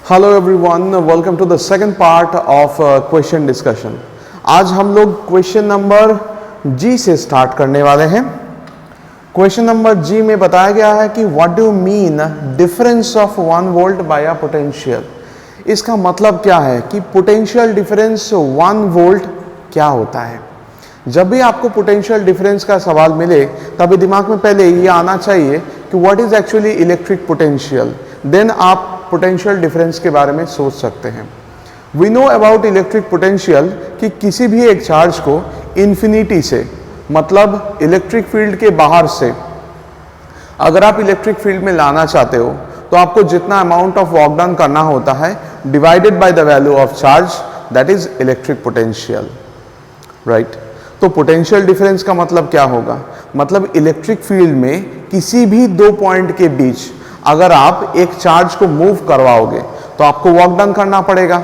Hello everyone, welcome to the second part of question discussion. आज हम लोग question number जी से स्टार्ट करने वाले हैं। क्वेश्चन नंबर जी में बताया गया है कि what do mean difference of 1 volt by a potential. इसका मतलब क्या है कि पोटेंशियल डिफरेंस 1 वोल्ट क्या होता है। जब भी आपको पोटेंशियल डिफरेंस का सवाल मिले तभी दिमाग में पहले ये आना चाहिए कि what is actually electric potential, then आप पोटेंशियल डिफरेंस के बारे में सोच सकते हैं। We know about electric potential कि किसी भी एक चार्ज को इन्फिनिटी से, मतलब इलेक्ट्रिक फील्ड के बाहर से अगर आप इलेक्ट्रिक फील्ड में लाना चाहते हो तो आपको जितना अमाउंट ऑफ वर्क डन करना होता है divided by the value of charge, that is electric potential, right. तो पोटेंशियल डिफरेंस का मतलब क्या होगा, मतलब इलेक्ट्रिक फील्ड में किसी भी दो पॉइंट के बीच अगर आप एक चार्ज को मूव करवाओगे तो आपको वर्क डन करना पड़ेगा।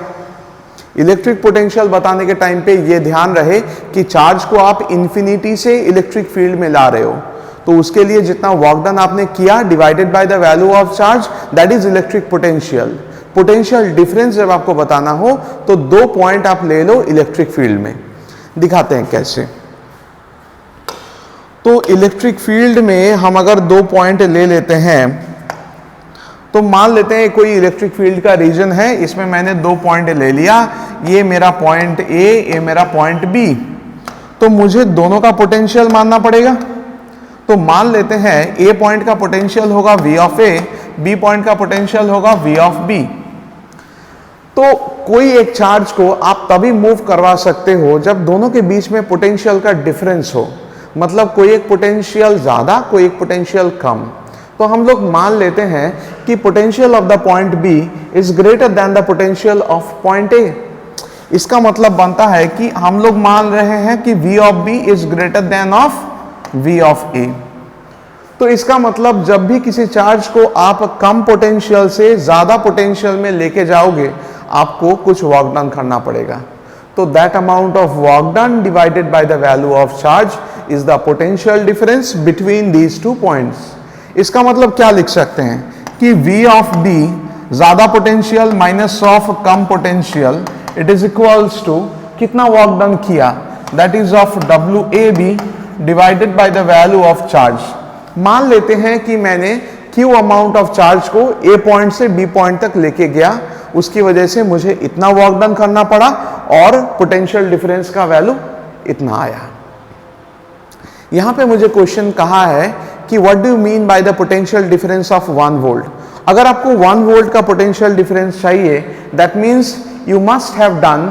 इलेक्ट्रिक पोटेंशियल बताने के टाइम पे ये ध्यान रहे कि चार्ज को आप इन्फिनिटी से इलेक्ट्रिक फील्ड में ला रहे हो तो उसके लिए जितना वर्क डन आपने किया divided by the value of charge, that is electric potential. Potential difference जब आपको बताना हो तो दो पॉइंट आप ले लो इलेक्ट्रिक फील्ड में। दिखाते हैं कैसे। तो इलेक्ट्रिक फील्ड में हम अगर दो पॉइंट ले लेते हैं तो मान लेते हैं कोई इलेक्ट्रिक फील्ड का रीजन है, इसमें मैंने दो पॉइंट ले लिया, ये मेरा पॉइंट ए, ये मेरा पॉइंट बी। तो मुझे दोनों का पोटेंशियल मानना पड़ेगा। तो मान लेते हैं ए पॉइंट का पोटेंशियल होगा V of A, B point का पोटेंशियल होगा वी ऑफ बी। तो कोई एक चार्ज को आप तभी मूव करवा सकते हो जब दोनों के बीच में पोटेंशियल का डिफरेंस हो, मतलब कोई एक पोटेंशियल ज्यादा कोई एक पोटेंशियल कम। तो हम लोग मान लेते हैं कि potential of the point B is greater than the potential of point A. इसका मतलब बनता है कि हम लोग मान रहे हैं कि v of b is greater then of v of a। तो इसका मतलब जब भी किसी चार्ज को आप कम पोटेंशियल से ज्यादा पोटेंशियल में लेके जाओगे आपको कुछ वर्क डन करना पड़ेगा। तो that amount of work done divided by the value of charge is the potential difference between these two points. इसका मतलब क्या लिख सकते हैं कि v ऑफ b ज्यादा पोटेंशियल माइनस ऑफ कम potential, it is equals to कितना वर्क डन किया, that is of WAB divided by the value of charge. मान लेते हैं कि मैंने Q अमाउंट ऑफ चार्ज को A पॉइंट से B पॉइंट तक लेके गया, उसकी वजह से मुझे इतना वर्क डन करना पड़ा और पोटेंशियल डिफरेंस का वैल्यू इतना आया। यहां पे मुझे क्वेश्चन कहा है कि what do you mean by the potential difference of 1 volt. अगर आपको 1 वोल्ट का पोटेंशियल डिफरेंस चाहिए, that means you must have done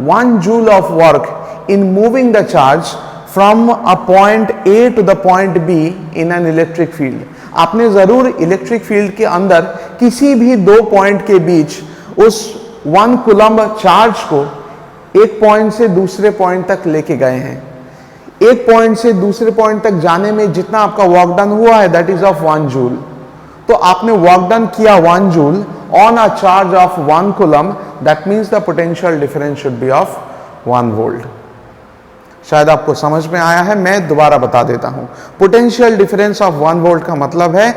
1 joule of work in moving the charge from a point A to the point B in an electric field. आपने जरूर electric field के अंदर किसी भी दो पॉइंट के बीच उस 1 कूलम्ब चार्ज को एक पॉइंट से दूसरे पॉइंट तक लेके गए हैं। एक पॉइंट से दूसरे पॉइंट तक जाने में जितना आपका वर्क डन हुआ है दैट इज ऑफ 1 जूल। तो आपने वर्क डन किया 1 joule on a charge of 1 coulomb, that means the potential difference should be of 1 volt. शायद आपको समझ में आया है, मैं दोबारा बता देता हूं। पोटेंशियल डिफरेंस ऑफ 1 वोल्ट का मतलब है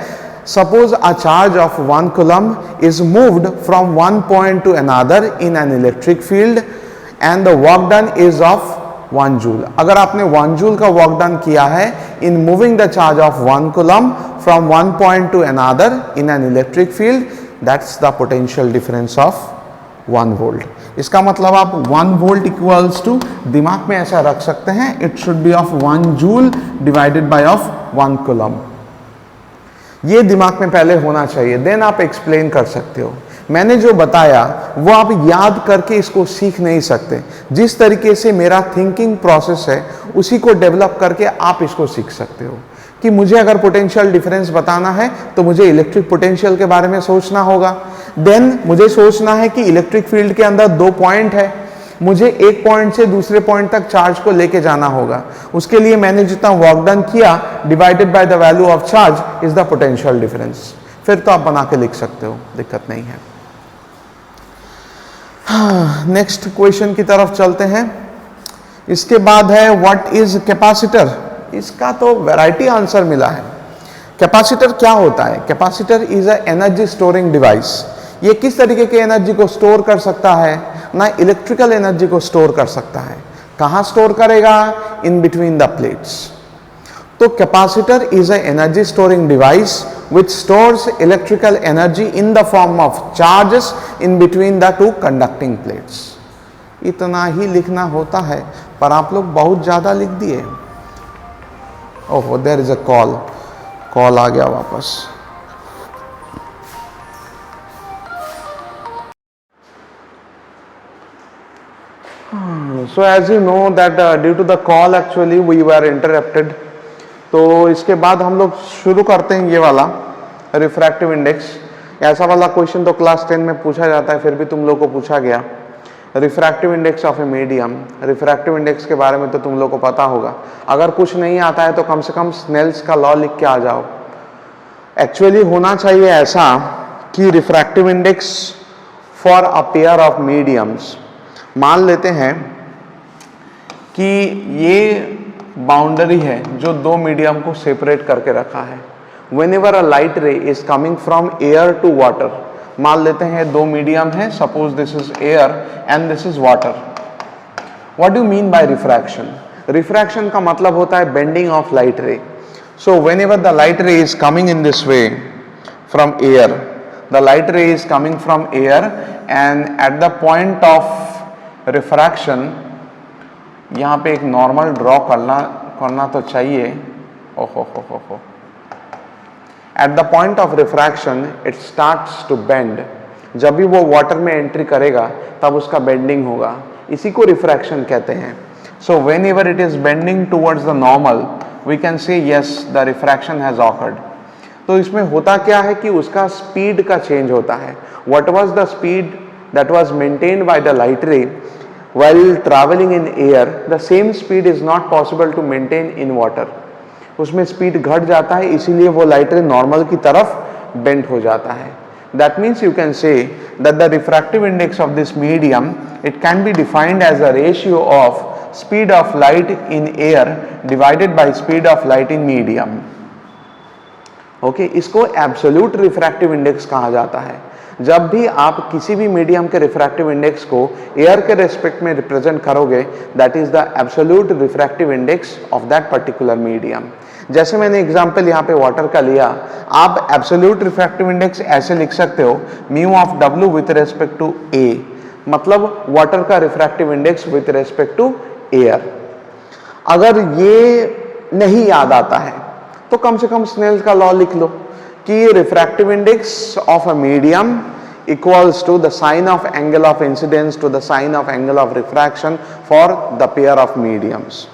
suppose a charge of 1 coulomb is moved from 1 point two another in an electric field and the work done is of 1 joule. अगर आपने 1 जूल का वर्क डन किया है इन moving the charge of 1 coulomb from 1 point two another in an electric field, that's the potential difference of 1 volt. इसका मतलब आप 1 volt equals to, दिमाग में ऐसा रख सकते हैं, it should B of 1 joule divided by of 1 coulomb. ये दिमाग में पहले होना चाहिए, देन आप एक्सप्लेन कर सकते हो। मैंने जो बताया वो आप याद करके इसको सीख नहीं सकते। जिस तरीके से मेरा थिंकिंग प्रोसेस है उसी को डेवलप करके आप इसको सीख सकते हो कि मुझे अगर पोटेंशियल डिफरेंस बताना है तो मुझे इलेक्ट्रिक पोटेंशियल के बारे में सोचना होगा। देन मुझे सोचना है कि इलेक्ट्रिक फील्ड के अंदर दो पॉइंट है, मुझे एक पॉइंट से दूसरे पॉइंट तक चार्ज को लेके जाना होगा। उसके लिए मैंने जितना वर्क डन किया divided by the value of charge is the potential difference. फिर तो आप बना के लिख सकते हो, दिक्कत नहीं है। नेक्स्ट क्वेश्चन की तरफ चलते हैं। इसके बाद है व्हाट इज कैपेसिटर। इसका तो वैरायटी आंसर मिला है। कैपेसिटर क्या होता है? Capacitor is a energy storing device. ये किस तरीके की एनर्जी को स्टोर कर सकता है? ना इलेक्ट्रिकल एनर्जी को स्टोर कर सकता है। कहां स्टोर करेगा? In between the plates. तो capacitor is a energy storing device which stores electrical energy in the form of charges in between the two conducting plates। इतना ही लिखना होता है, पर आप लोग बहुत ज्यादा लिख दिए। ओह, देयर इज अ कॉल आ गया वापस। So as you know that due to the call actually we were interrupted। तो इसके बाद हम लोग शुरू करते हैं ये वाला रिफ्रैक्टिव इंडेक्स। ऐसा वाला क्वेश्चन तो क्लास 10 में पूछा जाता है, फिर भी तुम लोग को पूछा गया। Refractive index of a medium. Refractive index के बारे में तो तुम लोग को पता होगा। अगर कुछ नहीं आता है तो कम से कम स्नेल्स का लॉ लिख के आ जाओ। एक्चुअली होना चाहिए ऐसा कि refractive index for a pair of mediums, मान लेते हैं कि ये बाउंड्री है जो दो मीडियम को सेपरेट करके रखा है। Whenever a light ray is coming from air to water, मान लेते हैं दो मीडियम है, suppose this is air and this is water। What do you mean by refraction? Refraction का मतलब होता है bending of light ray। So whenever the light ray is coming in this way from air, the light ray is coming from air and at the point of refraction, यहाँ पे एक normal draw करना तो चाहिए। ओहो। At the point of refraction, it starts to bend। जब भी वो वाटर में एंट्री करेगा तब उसका बेंडिंग होगा, इसी को रिफ्रैक्शन कहते हैं। So whenever it is bending towards the normal, we can say yes, the refraction has occurred। तो इसमें होता क्या है कि उसका स्पीड का चेंज होता है। What was the speed that was maintained by the light ray while traveling in air, the same speed is not possible to maintain in water। उसमें स्पीड घट जाता है, इसीलिए वो लाइट रे नॉर्मल की तरफ बेंड हो जाता है। That means you can say that the refractive index of this medium, it can be defined as a ratio of speed of light in air divided by speed of light in medium. Okay, इसको absolute refractive index कहा जाता है। जब भी आप किसी भी medium के रिफ्रैक्टिव इंडेक्स को एयर के रेस्पेक्ट में रिप्रेजेंट करोगे, that is the absolute refractive index of that particular medium. जैसे मैंने एग्जांपल यहाँ पे वाटर का लिया, आप एब्सोल्यूट रिफ्रैक्टिव इंडेक्स ऐसे लिख सकते हो, mu of W with respect to A, मतलब वाटर का refractive index with respect to air. अगर ये नहीं याद आता है तो कम से कम स्नेल का लॉ लिख लो कि refractive index of a medium equals to the sine of angle of incidence to the sine of angle of refraction for the pair of mediums।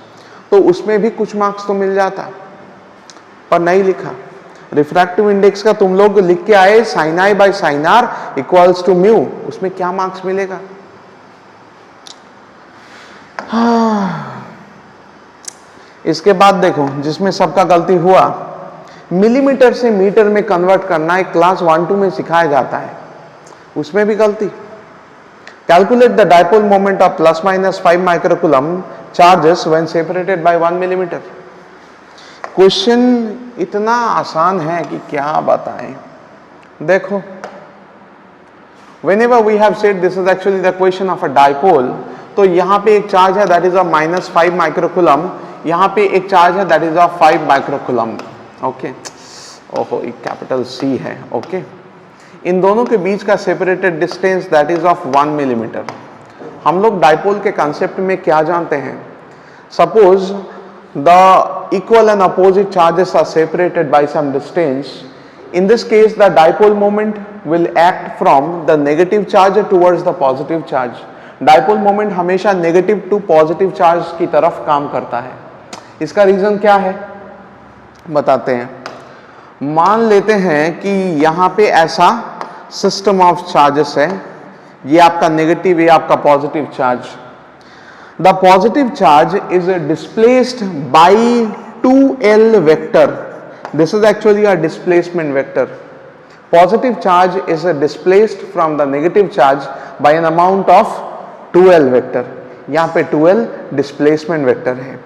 तो उसमें भी कुछ मार्क्स तो मिल जाता, पर नहीं लिखा। रिफ्रैक्टिव इंडेक्स का तुम लोग लिख के आए sine i by sine r equals to mu, उसमें क्या मार्क्स मिलेगा? इसके बाद देखो, जिसमें सबका गलती हुआ, मिलीमीटर से मीटर में कन्वर्ट करना एक क्लास 1-2 में सिखाया जाता है, उसमें भी गलती। Calculate the dipole moment of ±5 microcoulomb charges when separated by 1 millimetre. Question इतना आसान है कि क्या बताएं। देखो, whenever we have said this is actually the question of a dipole, तो यहाँ पे एक चार्ज है दैट इज ऑफ -5 माइक्रोकूलम, यहाँ पे एक चार्ज है that is of 5 microcoulomb. Okay, ओहो, एक कैपिटल C है। ओके, इन दोनों के बीच का separated distance that is of 1 millimetre. हम लोग डाइपोल के कॉन्सेप्ट में क्या जानते हैं? Suppose the equal and opposite charges are separated by some distance. In this case the dipole moment will act from the negative charge towards the positive charge. Dipole moment हमेशा negative to positive charge की तरफ काम करता है। इसका reason क्या है बताते हैं। मान लेते हैं कि यहाँ पे ऐसा सिस्टम ऑफ चार्जेस है, ये आपका नेगेटिव, ये आपका positive charge. The positive charge is displaced by 2L vector. This is actually a displacement vector. Positive charge is displaced from the negative charge by an amount of 2L vector. यहाँ पे 2L displacement vector है,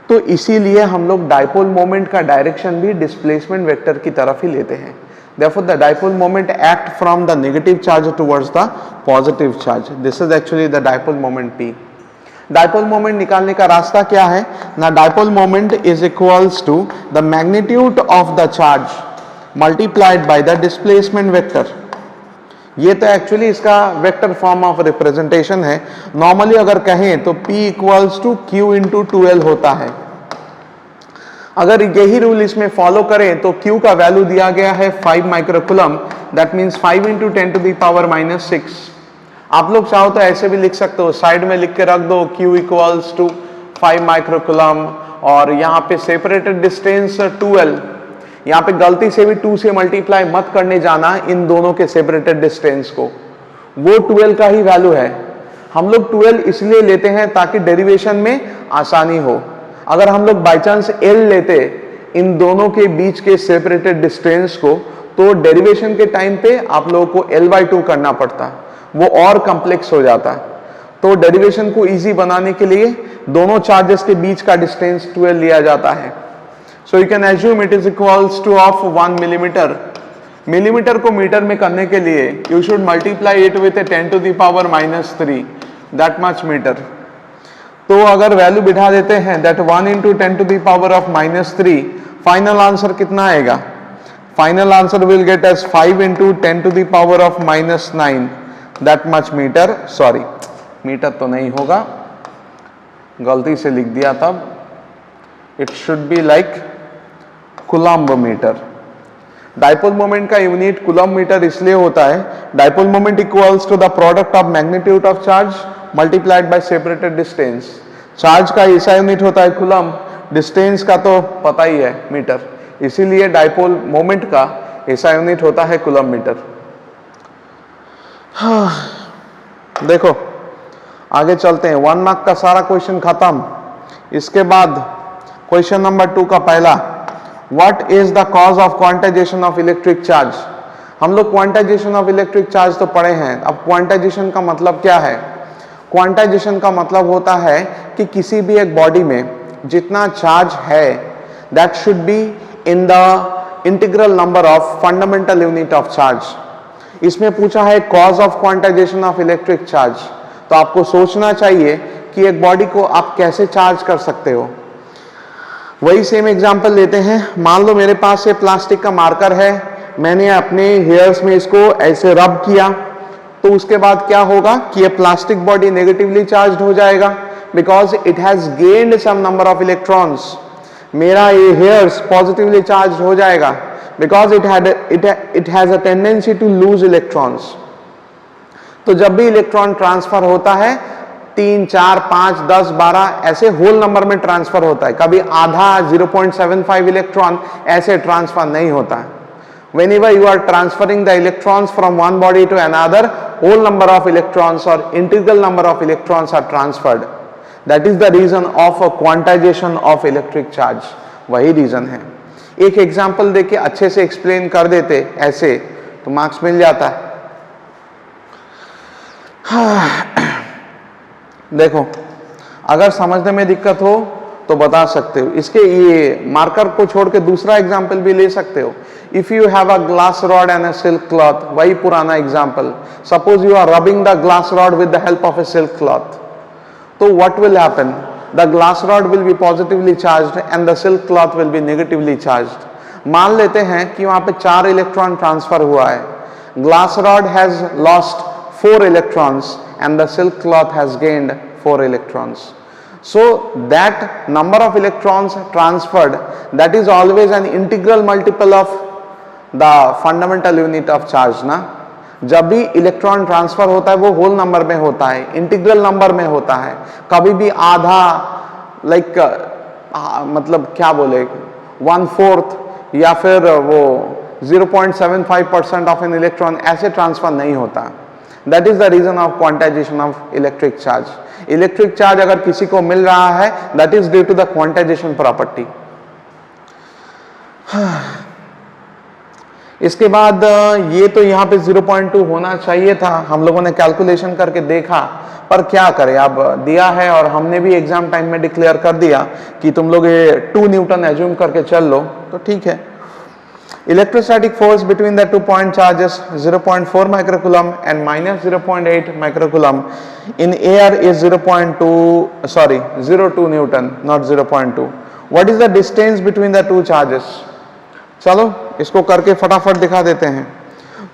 तो इसीलिए हम लोग dipole moment का direction भी displacement vector की तरफ ही लेते हैं। Therefore, the dipole moment act from the negative charge towards the positive charge. This is actually the dipole moment P. Dipole moment निकालने का रास्ता क्या है ना? Dipole moment is equals to the magnitude of the charge multiplied by the displacement vector. ये तो actually इसका vector form of representation है. नॉर्मली अगर कहें तो P equals to Q into 2L होता है. अगर यही रूल इसमें फॉलो करें तो Q का वैल्यू दिया गया है 5 microcoulomb, that means 5 into 10 to the power -6. आप लोग चाहो तो ऐसे भी लिख सकते हो, साइड में लिख के रख दो Q इक्वल्स टू 5 माइक्रोकूलम और यहाँ पे सेपरेटेड डिस्टेंस 2L. यहाँ पे गलती से भी 2 से मल्टीप्लाई मत करने जाना इन दोनों के सेपरेटेड डिस्टेंस को, वो 2L का ही वैल्यू है. हम लोग 2L इसलिए लेते हैं ताकि डेरिवेशन में आसानी हो. अगर हम लोग बाई चांस L लेते इन दोनों के बीच के सेपरेटेड डिस्टेंस को तो डेरिवेशन के टाइम पे आप लोगों को L/2 करना पड़ता, वो और कॉम्प्लेक्स हो जाता. तो डेरिवेशन को इजी बनाने के लिए दोनों चार्जेस के बीच का डिस्टेंस 2L लिया जाता है. So you can assume it is equals to of 1 millimetre. Millimetre को मीटर में करने के लिए you should multiply it with 10 to the power -3, that much metre. तो अगर वैल्यू बिठा देते हैं that 1 into 10 to the power of -3, final answer कितना आएगा? Final answer will get as 5 into 10 to the power of -9, that much metre. Sorry, metre तो नहीं होगा, गलती से लिख दिया तब. It should be like coulomb metre. Dipole moment का यूनिट कूलम्ब मीटर इसलिए होता है, dipole moment equals to the product of magnitude of charge multiplied by separated distance. Charge का ऐसा यूनिट होता है कूलम्ब, डिस्टेंस का तो पता ही है मीटर, इसीलिए डाइपोल मोमेंट का ऐसा यूनिट होता है कूलम्ब मीटर. देखो आगे चलते हैं. 1 मार्क का सारा क्वेश्चन खत्म. इसके बाद क्वेश्चन नंबर 2 का पहला, what is the cause of quantization of electric charge. हम लोग क्वांटाइजेशन ऑफ इलेक्ट्रिक चार्ज तो पढ़े हैं. अब क्वांटाइजेशन का मतलब क्या है? क्वांटाइजेशन का मतलब होता है कि किसी भी एक बॉडी में जितना चार्ज है that should be in the integral number of fundamental unit of charge. इसमें पूछा है cause of quantization of electric charge, तो आपको सोचना चाहिए कि एक बॉडी को आप कैसे चार्ज कर सकते हो. वही सेम एग्जांपल लेते हैं. मान लो मेरे पास ये प्लास्टिक का मार्कर है, मैंने अपने हेयर्स में इसको ऐसे रब किया, तो उसके बाद क्या होगा कि ये प्लास्टिक बॉडी नेगेटिवली चार्ज्ड हो जाएगा because it has gained some number of electrons. मेरा ये हेयर्स पॉजिटिवली चार्ज्ड हो जाएगा because it has a tendency to lose electrons. तो जब भी इलेक्ट्रॉन ट्रांसफर होता है 3, 4, 5, 10, 12 ऐसे होल नंबर में ट्रांसफर होता है. कभी आधा 0.75 इलेक्ट्रॉन ऐसे ट्रांसफर नहीं होता है. Whenever you are transferring the electrons from one body to another, whole number of electrons or integral number of electrons are transferred. That is the reason of a quantization of electric charge. वही reason है. एक example देके अच्छे से explain कर देते ऐसे तो मार्क्स मिल जाता है. देखो अगर समझने में दिक्कत हो तो बता सकते हो. इसके ये मार्कर को छोड़ के दूसरा एग्जांपल भी ले सकते हो. If you have a glass rod and a silk cloth, वही पुराना example. Suppose you are rubbing the glass rod with the help of a silk cloth, तो what will happen? The glass rod will be positively charged and the silk cloth will be negatively charged. मान लेते हैं कि वहां पे 4 electron transfer हुआ है. Glass rod has lost 4 electrons and the silk cloth has gained 4 electrons. So that number of electrons transferred, that is always an integral multiple of the fundamental unit of charge ना. जब भी electron transfer होता है वो whole number में होता है, integral number में होता है. कभी भी आधा लाइक मतलब क्या बोले 1/4 या फिर वो 0.75% ऑफ एन इलेक्ट्रॉन ऐसे ट्रांसफर नहीं होता. That is the reason of quantization of electric charge. Electric charge अगर किसी को मिल रहा है that is due to the quantization property. इसके बाद ये तो यहाँ पे 0.2 होना चाहिए था. हम लोगों ने कैलकुलेशन करके देखा, पर क्या करें, अब दिया है और हमने भी एग्जाम टाइम में डिक्लेयर कर दिया कि तुम लोग ये 2 न्यूटन एज्यूम करके चल लो, तो ठीक है. Electrostatic force between the 2 point charges 0.4 microcoulomb and minus 0.8 microcoulomb in air is 0.2 Newton, not 0.2. What is the distance between the two charges? चलो इसको करके फटाफट दिखा देते हैं।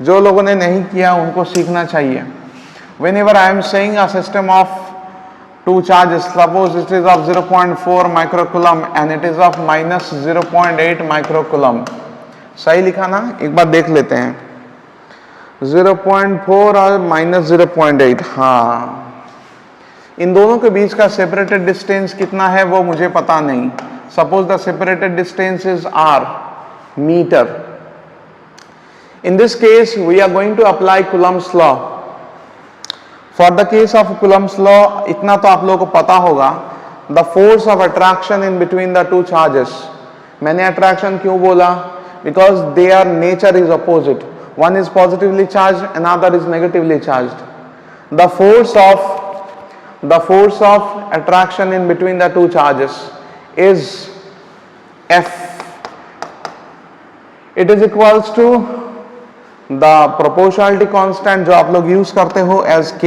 जो लोगों ने नहीं किया उनको सीखना चाहिए। Whenever I am saying a system of two charges, suppose it is of 0.4 microcoulomb and it is of minus 0.8 microcoulomb, सही लिखा ना? एक बार देख लेते हैं। 0.4 और माइनस 0.8, हाँ, इन दोनों के बीच का सेपरेटेड डिस्टेंस कितना है वो मुझे पता नहीं। Suppose the separated distance is r metre. In this case we are going to apply coulomb's law. For the case of coulomb's law इतना तो आप लोगों को पता होगा, the force of attraction in between the two charges. मैंने attraction क्यों बोला? Because their nature is opposite, one is positively charged, another is negatively charged. The force of attraction in between the two charges is F. It is equals to the proportionality constant जो आप लोग use करते हो as K.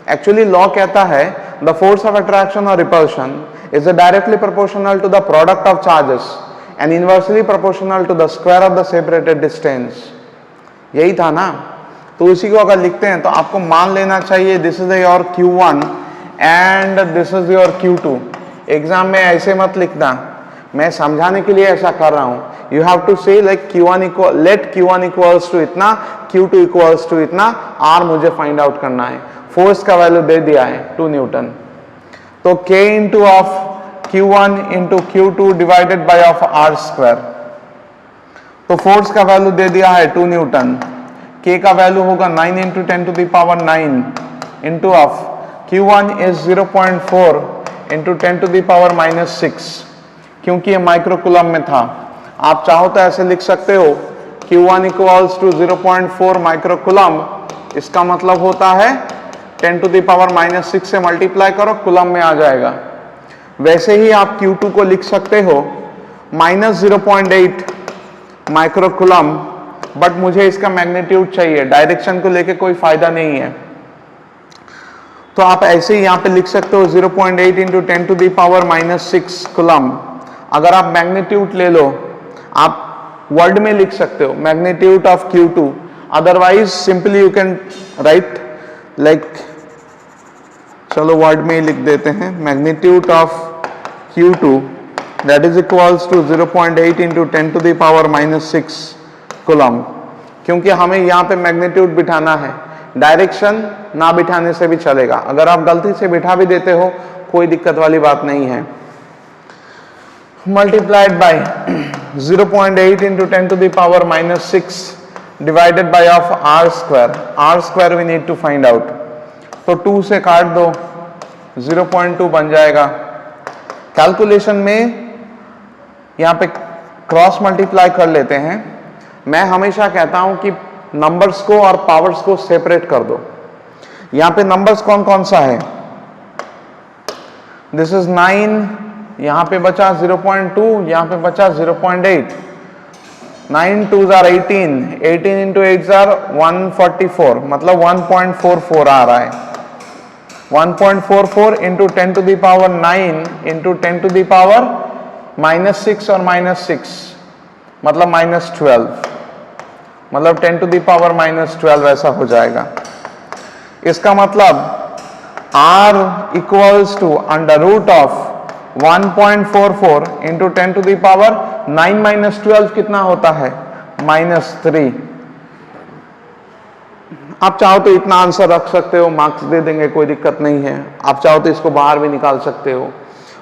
Actually law कहता है the force of attraction or repulsion is directly proportional to the product of charges and inversely proportional to the square of the separated distance. यही था ना? तो उसी को अगर लिखते हैं तो आपको मान लेना चाहिए this is your Q1 and this is your Q2। Exam में ऐसे मत लिखना, मैं समझाने के लिए ऐसा कर रहा हूं। You have to say like Q1 let Q1 equals to इतना, Q2 इक्वल्स टू इतना, R मुझे फाइंड आउट करना है। फोर्स का वैल्यू दे दिया है 2 न्यूटन, तो K into of Q1 into Q2 divided by of R square. तो फोर्स का वैल्यू दे दिया है 2 न्यूटन, K का वैल्यू होगा 9 into 10 to the power 9 into of Q1 is 0.4 into 10 to the power -6, क्योंकि ये माइक्रोकूलम में था। आप चाहो तो ऐसे लिख सकते हो Q1 इक्वल्स टू 0.4 माइक्रोकूलम, इसका मतलब होता है 10 टू द पावर -6 से मल्टीप्लाई करो, कूलम में आ जाएगा। वैसे ही आप Q2 को लिख सकते हो -0.8 माइक्रोकूलम, बट मुझे इसका मैग्नीट्यूड चाहिए, डायरेक्शन को लेके कोई फायदा नहीं है। तो आप ऐसे ही यहां पे लिख सकते हो 0.8 into 10 to the power -6 coulomb. अगर आप मैग्नीट्यूड ले लो, आप वर्ड में लिख सकते हो magnitude of Q2, otherwise simply you can write like, चलो वर्ड में ही लिख देते हैं, magnitude of Q2 that is equals to 0.8 into 10 to the power -6 coulomb. क्योंकि हमें यहाँ पे मैग्नीट्यूड बिठाना है, डायरेक्शन ना बिठाने से भी चलेगा। अगर आप गलती से बिठा भी देते हो कोई दिक्कत वाली बात नहीं है। Multiplied by 0.8 into 10 to the power -6 divided by of R square. R square we need to find out, तो 2 से काट दो, 0.2 बन जाएगा। कैलकुलेशन में यहाँ पे क्रॉस मल्टीप्लाई कर लेते हैं। मैं हमेशा कहता हूं कि नंबर्स को और पावर्स को सेपरेट कर दो। यहाँ पे नंबर्स कौन कौन सा है? दिस इज 9, यहाँ पे बचा 0.2, यहाँ पे बचा 0.8। 9 2s are 18, 18 into 8s are 144, मतलब 1.44 आ रहा है। 1.44 into 10 to the power 9 into 10 to the power -6 और -6 मतलब -12, मतलब 10 to the power -12 ऐसा हो जाएगा। इसका मतलब R equals to under root of 1.44 into 10 to the power 9 -12 कितना होता है? -3। आप चाहो तो इतना आंसर रख सकते हो, मार्क्स दे देंगे, कोई दिक्कत नहीं है। आप चाहो तो इसको बाहर भी निकाल सकते हो।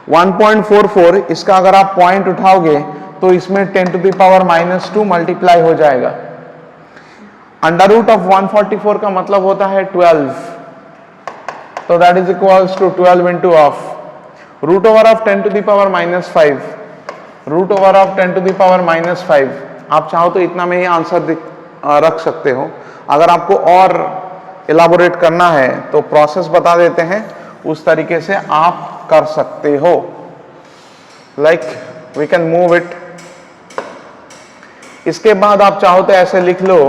1.44 इसका अगर आप पॉइंट उठाओगे तो इसमें 10 to the power -2 मल्टीप्लाई हो जाएगा। अंडर रूट ऑफ 144 का मतलब होता है 12, तो that is equals to 12 into of root over of 10 to the power -5, root over of 10 to the power -5। आप चाहो तो इतना में ही आंसर रख सकते हो। अगर आपको और इलाबोरेट करना है तो प्रोसेस बता देते हैं, उस तरीके से आप कर सकते हो। Like we can move it इसके बाद आप चाहो तो ऐसे लिख लो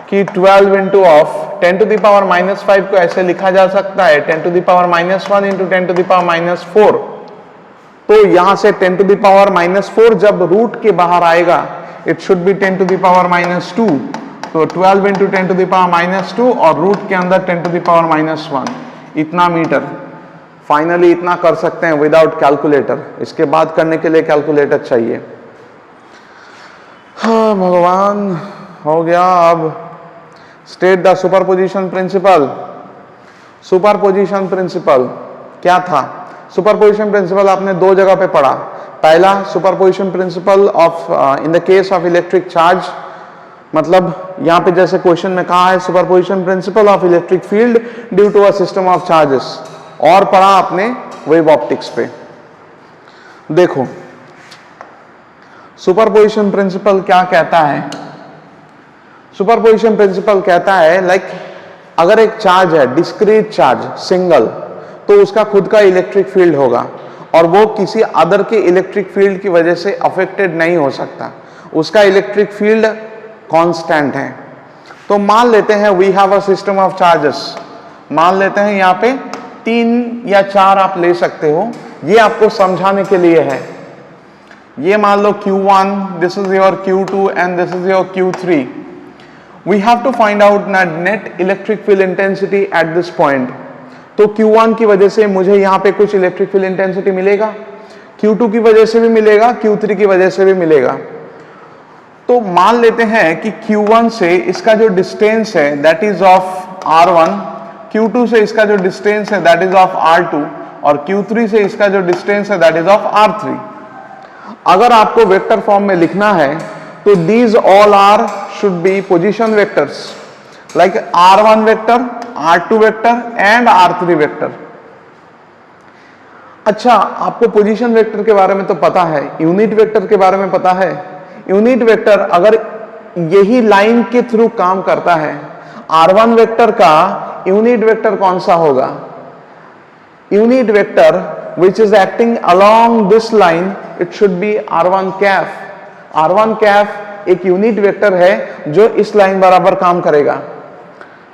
कि 12 into of 10 to the power -5 को ऐसे लिखा जा सकता है 10 to the power -1 into 10 to the power -4। तो यहां से 10 टू द पावर -4 जब रूट के बाहर आएगा it should be 10 to the power -2। तो 12 इंटू 10 टू द पावर -2 और रूट के अंदर 10 टू द पावर -1 इतना मीटर। फाइनली इतना कर सकते हैं विदाउट कैलकुलेटर, इसके बाद करने के लिए कैलकुलेटर चाहिए। हाँ भगवान, हो गया। अब state the superposition principle. Superposition principle क्या था? सुपरपोजिशन प्रिंसिपल आपने दो जगह पे पढ़ा। पहला superposition principle of in the case of electric charge, मतलब यहां पे जैसे क्वेश्चन में कहा है superposition principle of electric field due to a system of charges, और पढ़ा आपने वेव ऑप्टिक्स पे। देखो सुपरपोजिशन प्रिंसिपल क्या कहता है? सुपरपोजिशन प्रिंसिपल कहता है लाइक अगर एक चार्ज है डिस्क्रीट चार्ज सिंगल, तो उसका खुद का इलेक्ट्रिक फील्ड होगा और वो किसी अदर के इलेक्ट्रिक फील्ड की वजह से अफेक्टेड नहीं हो सकता, उसका इलेक्ट्रिक फील्ड कांस्टेंट है। तो मान लेते हैं we have a system of charges, मान लेते हैं यहाँ पे 3 या 4 आप ले सकते हो, ये आपको समझाने के लिए है। ये मान लो Q1, this is your Q2 and this is your Q3। We have to find out net electric field intensity at this point. तो Q1 की वजह से मुझे यहाँ पे कुछ इलेक्ट्रिक फील्ड इंटेंसिटी मिलेगा, Q2 की वजह से भी मिलेगा, Q3 की वजह से भी मिलेगा। तो मान लेते हैं कि Q1 से इसका जो डिस्टेंस है that is of R1, Q2 से इसका जो डिस्टेंस है दैट इज ऑफ R2 और Q3 से इसका जो डिस्टेंस है दैट इज ऑफ R3। अगर आपको वेक्टर फॉर्म में लिखना है तो these all are should be position vectors like R1 vector, R2 vector and R3 vector. अच्छा, आपको पोजीशन वेक्टर के बारे में तो पता है, यूनिट वेक्टर के बारे में पता है। यूनिट वेक्टर अगर यही लाइन के थ्रू काम करता है, R1 वेक्टर का यूनिट वेक्टर कौन सा होगा? Unit vector which is acting along this line it should be R1 cap। R1 cap एक यूनिट वेक्टर है जो इस लाइन बराबर काम करेगा।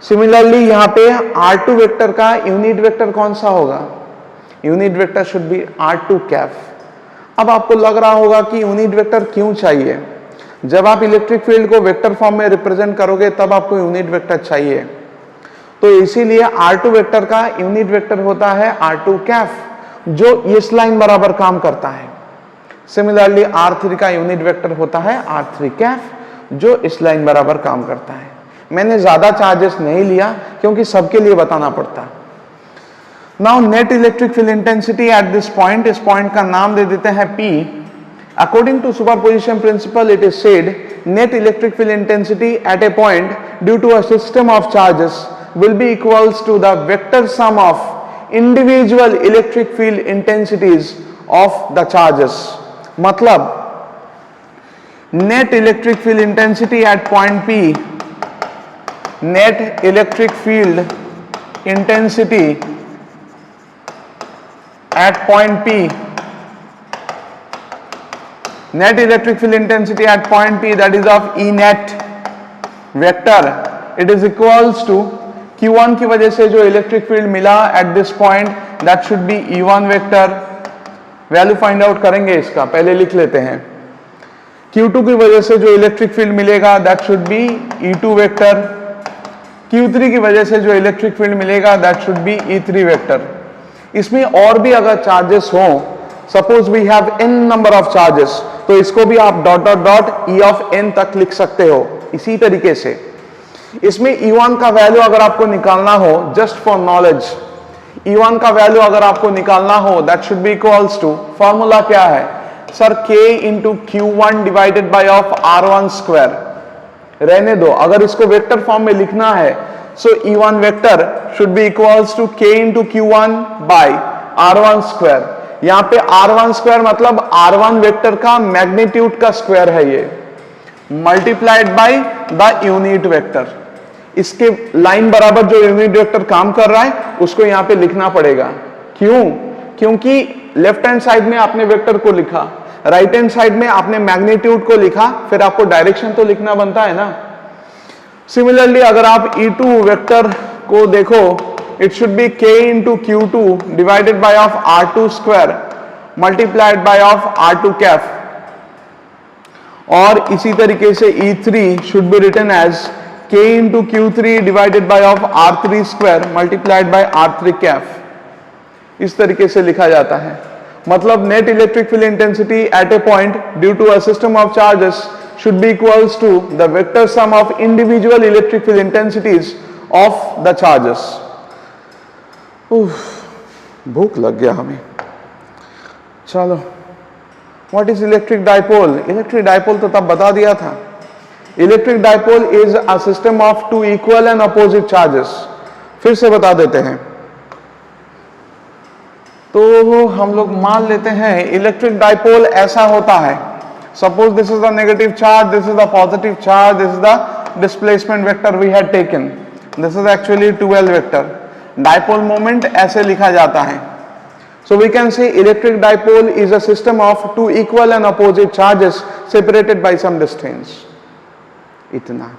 सिमिलरली यहाँ पे R2 वेक्टर का यूनिट वेक्टर कौन सा होगा? Unit vector should B R2 cap. अब आपको लग रहा होगा कि यूनिट वेक्टर क्यों चाहिए? जब आप इलेक्ट्रिक फील्ड को वेक्टर फॉर्म में रिप्रेजेंट करोगे तब आपको यूनिट वेक्टर चाहिए। तो इसीलिए R2 वेक्टर का यूनिट वेक्टर होता है R2 कैप जो इस लाइन बराबर काम करता है। सिमिलरली R3 का यूनिट वेक्टर होता है R3 कैप जो इस लाइन बराबर काम करता है। मैंने ज्यादा चार्जेस नहीं लिया क्योंकि सबके लिए बताना पड़ता। Now net electric field intensity at this point, इस पॉइंट का नाम दे देते हैं P। According to superposition principle it is said net electric field intensity at a point due to a system of charges will be equals to the vector sum of individual electric field intensities of the charges। मतलब net electric field intensity at point P, net electric field intensity at point P, net electric field intensity at point P that is of E net vector, it is equals to Q1 की वजह से जो electric field मिला eight this point that should B E1 vector. Value find out करेंगे इसका, पहले लिख लेते हैं। Q2 की वजह से जो इलेक्ट्रिक फील्ड मिलेगा that should be E2 vector. Q3 की वजह से जो इलेक्ट्रिक फील्ड मिलेगा that should be E3 vector. इसमें और भी अगर चार्जेस हो, suppose we have n number of charges, तो इसको भी आप dot dot dot E of n तक लिख सकते हो। इसी तरीके से इसमें E1 का वैल्यू अगर आपको निकालना हो, जस्ट फॉर नॉलेज, E1 का वैल्यू अगर आपको निकालना हो that should be equals to, formula क्या है sir? K into Q1 divided by of R1 square. रहने दो, अगर इसको वेक्टर फॉर्म में लिखना है so E1 vector should be equals to K into Q1 by R1 square. यहाँ पे R1 स्क्वायर मतलब R1 वेक्टर का मैग्नीट्यूड का स्क्वायर है ये, multiplied by the unit vector. इसके लाइन बराबर जो यूनिट वेक्टर काम कर रहा है उसको यहां पे लिखना पड़ेगा। क्यों? क्योंकि लेफ्ट हैंड साइड में आपने वेक्टर को लिखा, राइट हैंड साइड में आपने मैग्नीट्यूड को लिखा, फिर आपको डायरेक्शन तो लिखना बनता है ना। सिमिलरली अगर आप E2 वेक्टर को देखो, it should be k into Q2 divided by of R2 square multiplied by of R2 cap, और इसी तरीके से E3 should be written as k into Q3 divided by of R3 square multiplied by R3 cap. इस तरीके से लिखा जाता है। मतलब net electric field intensity at a point due to a system of charges should be equals to the vector sum of individual electric field intensities of the charges. भूख लग गया हमें। चलो, what is electric dipole? Electric dipole तो तब बता दिया था। Electric dipole is a system of two equal and opposite charges. फिर से बता देते हैं। तो हम लोग मान लेते हैं इलेक्ट्रिक डाइपोल ऐसा होता है। Suppose this is the negative charge, this is the positive charge, this is the displacement vector we had taken. This is actually 2L vector. Dipole moment ऐसे लिखा जाता है। So we can say electric dipole is a system of two equal and opposite charges separated by some distance. इतना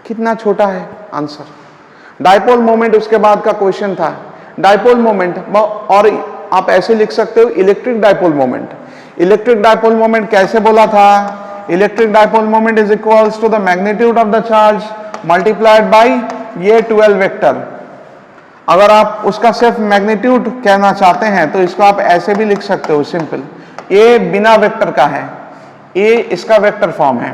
कितना छोटा है answer. Dipole moment उसके बाद का क्वेश्चन था। डाइपोल मोमेंट, और आप ऐसे लिख सकते हो electric dipole moment. Electric dipole moment कैसे बोला था? Electric dipole moment is equals to the magnitude of the charge multiplied by ये 12 वेक्टर। अगर आप उसका सिर्फ मैग्नीट्यूड कहना चाहते हैं तो इसको आप ऐसे भी लिख सकते हो, सिंपल। ए बिना वेक्टर का है, ए इसका वेक्टर फॉर्म है।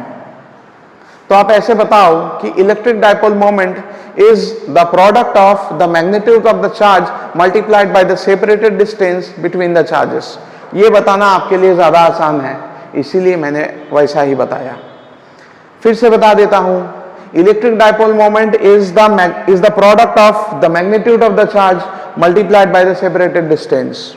तो आप ऐसे बताओ कि electric dipole moment is the product of the magnitude of the charge multiplied by the separated distance between the charges. ये बताना आपके लिए ज्यादा आसान है, इसीलिए मैंने वैसा ही बताया। फिर से बता देता हूं, electric dipole moment is the product of the magnitude of the charge multiplied by the separated distance.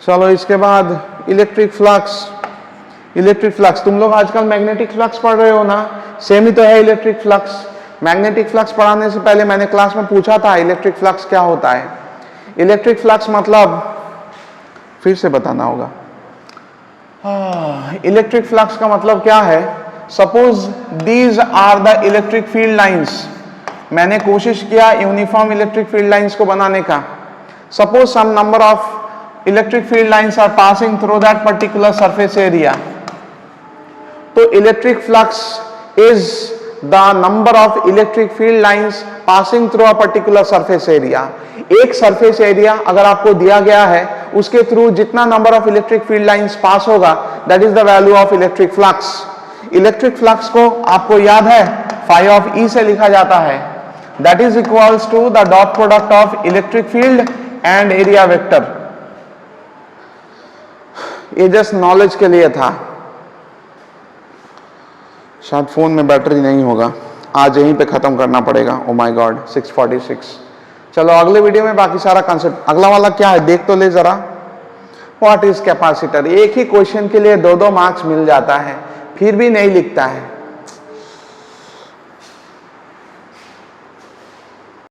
चलो, इसके बाद इलेक्ट्रिक फ्लक्स। इलेक्ट्रिक फ्लक्स, तुम लोग आजकल मैग्नेटिक फ्लक्स पढ़ रहे हो ना, सेम ही तो है इलेक्ट्रिक फ्लक्स। मैग्नेटिक फ्लक्स पढ़ाने से पहले मैंने क्लास में पूछा था इलेक्ट्रिक फ्लक्स क्या होता है। इलेक्ट्रिक फ्लक्स मतलब, फिर से बताना होगा। इलेक्ट्रिक फ्लक्स का मतलब क्या है? Suppose these are the electric field lines. मैंने कोशिश किया यूनिफॉर्म इलेक्ट्रिक फील्ड लाइंस को बनाने का। Suppose some number of electric field lines are passing through that particular surface area. तो electric flux is the number of electric field lines passing through a particular surface area. एक surface area अगर आपको दिया गया है, उसके through जितना number of electric field lines पास होगा, that is the value of electric flux. Electric flux को आपको याद है phi of E से लिखा जाता है, that is equals to the dot product of electric field and area vector. ये just knowledge के लिए था। शायद फोन में बैटरी नहीं होगा, आज यहीं पे खत्म करना पड़ेगा। Oh my God, 6:46। चलो अगले वीडियो में बाकी सारा कॉन्सेप्ट। अगला वाला क्या है देख तो ले जरा। What is capacitor? एक ही क्वेश्चन के लिए 2-2 मार्क्स मिल जाता है, फिर भी नहीं लिखता है।